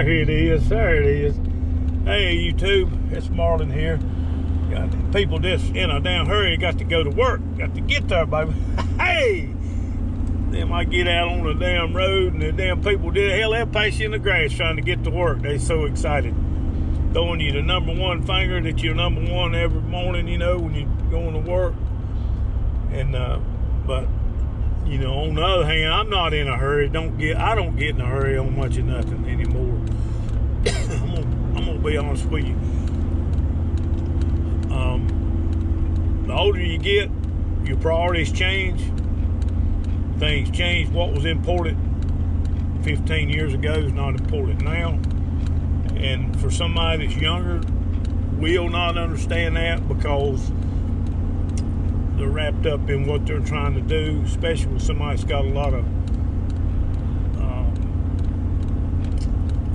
There it is. There it is. Hey, YouTube. It's Marlon here. Got people just in a damn hurry. Got to go to work. Got to get there, baby. Hey! Them I get out on the damn road and the damn people did. Hell, they'll pass you in the grass trying to get to work. They so excited. Throwing you the number one finger that you're number one every morning, you know, when you're going to work. And, but, you know, on the other hand, I'm not in a hurry. I don't get in a hurry on much of nothing anymore. I'm gonna be honest with you. The older you get, your priorities change. Things change. What was important 15 years ago is not important now. And for somebody that's younger, will not understand that because they're wrapped up in what they're trying to do, especially with somebody that's got a lot of,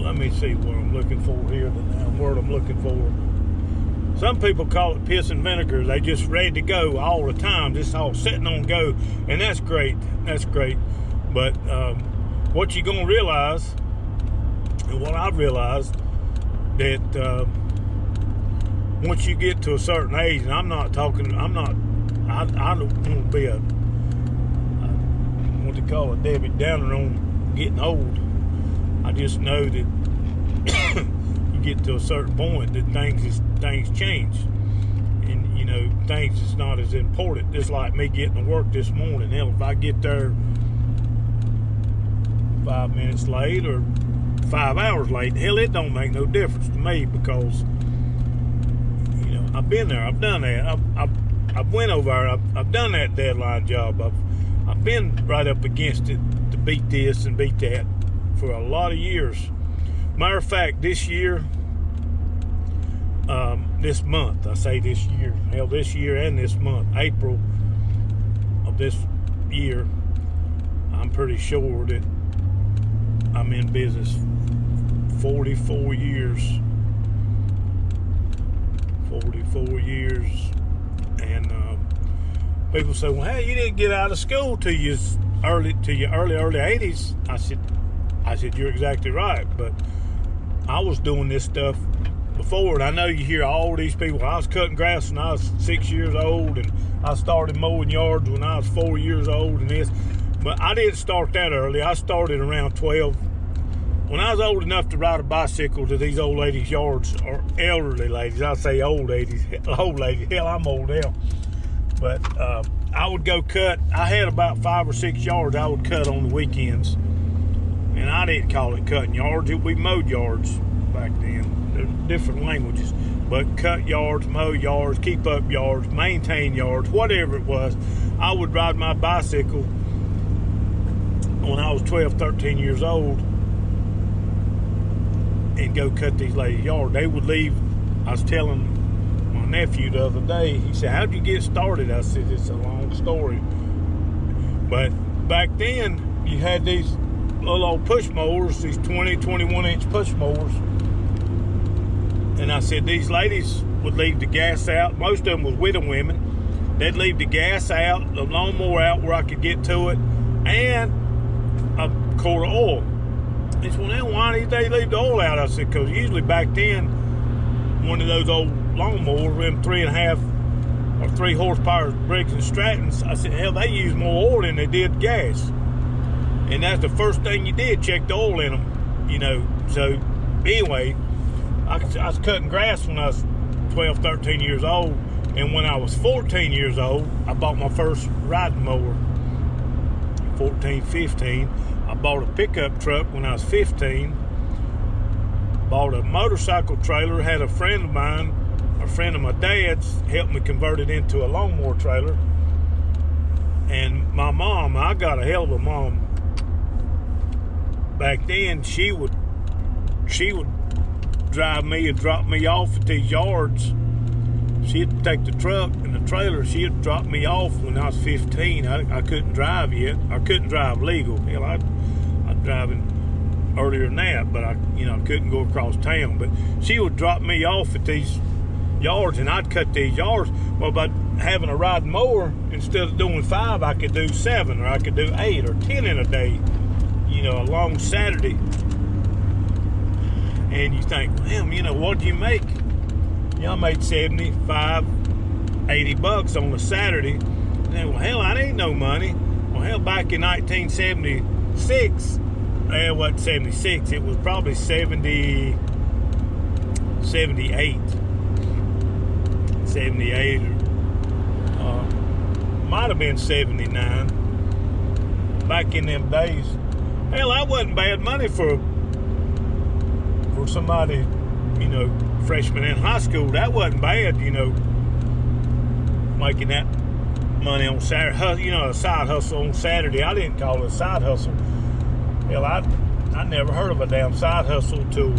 let me see what I'm looking for here, the word I'm looking for. Some people call it piss and vinegar. They just ready to go all the time, just all sitting on go, and that's great. That's great. But what you're going to realize, and what I've realized, that once you get to a certain age, and I don't want to be what they call a Debbie Downer on getting old. I just know that you get to a certain point that things change, and you know things is not as important. Just like me getting to work this morning. Hell, if I get there 5 minutes late or 5 hours late, hell, it don't make no difference to me because you know I've been there, I've done that, I've went over, I've done that deadline job. I've been right up against it to beat this and beat that for a lot of years. Matter of fact, this year, this month, I say this year, hell, this year and this month, April of this year, I'm pretty sure that I'm in business 44 years. 44 years. And people say, well, hey, you didn't get out of school till your early 80s. I said, you're exactly right. But I was doing this stuff before, and I know you hear all these people. I was cutting grass when I was 6 years old, and I started mowing yards when I was 4 years old and this. But I didn't start that early. I started around 12. When I was old enough to ride a bicycle to these old ladies' yards, or elderly ladies, I say old ladies. Hell, I'm old now. But I would go cut. I had about 5 or 6 yards I would cut on the weekends. And I didn't call it cutting yards. We mowed yards back then. They're different languages. But cut yards, mow yards, keep up yards, maintain yards, whatever it was. I would ride my bicycle when I was 12, 13 years old and go cut these ladies' yards. They would leave. I was telling my nephew the other day, he said, how'd you get started? I said, it's a long story. But back then, you had these little old push mowers, these 20, 21 inch push mowers. And I said, these ladies would leave the gas out. Most of them was widow women. They'd leave the gas out, the lawnmower out where I could get to it, and a quart of oil. He said, well, now why did they leave the oil out? I said, because usually back then, one of those old lawnmowers, them 3.5 or 3 horsepower Briggs and Strattons, I said, hell, they use more oil than they did gas. And that's the first thing you did, check the oil in them, you know. So, anyway, I was cutting grass when I was 12, 13 years old. And when I was 14 years old, I bought my first riding mower. 14, 15. I bought a pickup truck when I was 15. Bought a motorcycle trailer. Had a friend of mine, a friend of my dad's, helped me convert it into a lawnmower trailer. And my mom, I got a hell of a mom. Back then, she would drive me and drop me off at these yards. She'd take the truck and the trailer. She'd drop me off when I was 15. I couldn't drive yet. I couldn't drive legal. Hell, I was driving earlier than that, but I couldn't go across town. But she would drop me off at these yards, and I'd cut these yards. Well, by having a riding mower, instead of doing 5, I could do 7, or I could do 8 or 10 in a day. You know, a long Saturday. And you think, damn, you know, what'd you make? You know, I made 75, 80 bucks on a Saturday. And, well, hell, that ain't no money. Well, hell, back in 1976, it wasn't 76, it was probably 78. 78, might have been 79. Back in them days, hell, that wasn't bad money for somebody, you know, freshman in high school. That wasn't bad, you know, making that money on Saturday, you know, a side hustle on Saturday. I didn't call it a side hustle. Hell, I never heard of a damn side hustle till.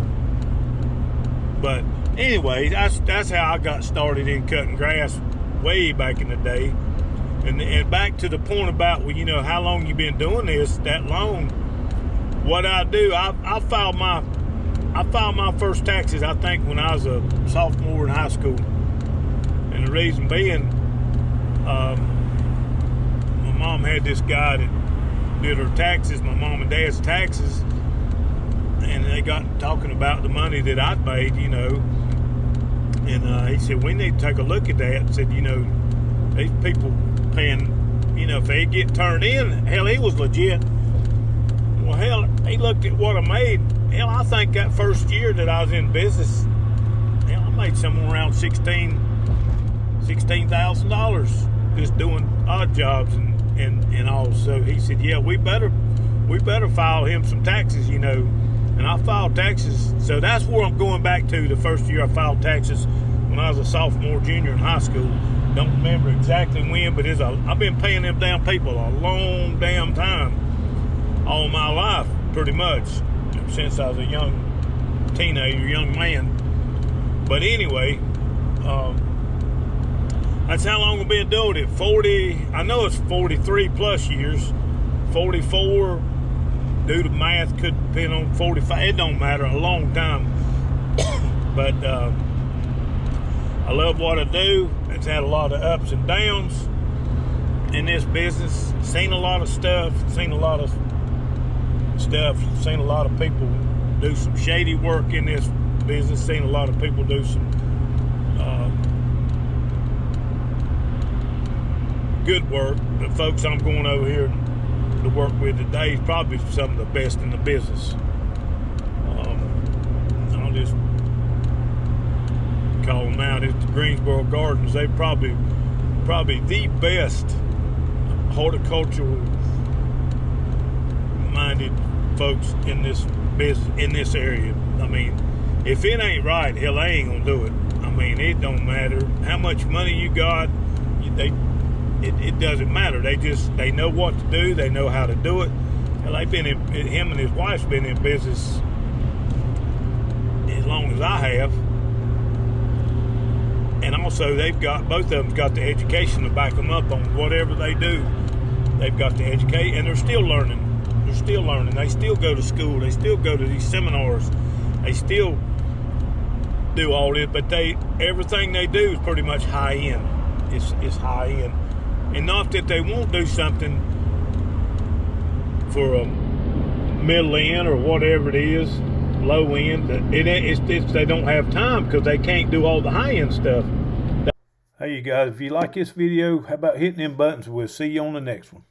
But anyway, that's how I got started in cutting grass way back in the day. And back to the point about, well, you know, how long you been doing this that long. What I do, I filed my first taxes, I think, when I was a sophomore in high school. And the reason being, my mom had this guy that did her taxes, my mom and dad's taxes, and they got talking about the money that I'd made, you know. And he said, we need to take a look at that. And said, you know, these people paying, you know, if they get turned in, hell, he was legit. Well, hell, he looked at what I made. Hell, I think that first year that I was in business, hell, I made somewhere around $16,000 just doing odd jobs and all. So he said, yeah, we better file him some taxes, you know. And I filed taxes. So that's where I'm going back to. The first year I filed taxes when I was a sophomore, junior in high school. Don't remember exactly when, but I've been paying them damn people a long damn time. All my life, pretty much, since I was a young teenager, young man. But anyway, that's how long I've been doing it. 40, I know it's 43 plus years. 44, do the math, could depend on 45. It don't matter, a long time. But I love what I do. It's had a lot of ups and downs in this business. Seen a lot of stuff, seen a lot of people do some shady work in this business, seen a lot of people do some good work. The folks I'm going over here to work with today is probably some of the best in the business. I'll just call them out. It's the Greensboro Gardens. They're probably the best horticultural minded folks in this business, in this area. I mean, if it ain't right, hell, they ain't gonna do it. I mean, it don't matter how much money you got. It doesn't matter. They know what to do. They know how to do it. Hell, him and his wife's been in business as long as I have. And also, both of them got the education to back them up on whatever they do. They've got the educate, and they're still learning. They still go to school. They still go to these seminars. They still do all this, but everything they do is pretty much high end. It's high end, and not that they won't do something for a middle end or whatever it is, low end. It's they don't have time because they can't do all the high end stuff. Hey, you guys, if you like this video, how about hitting them buttons? We'll see you on the next one.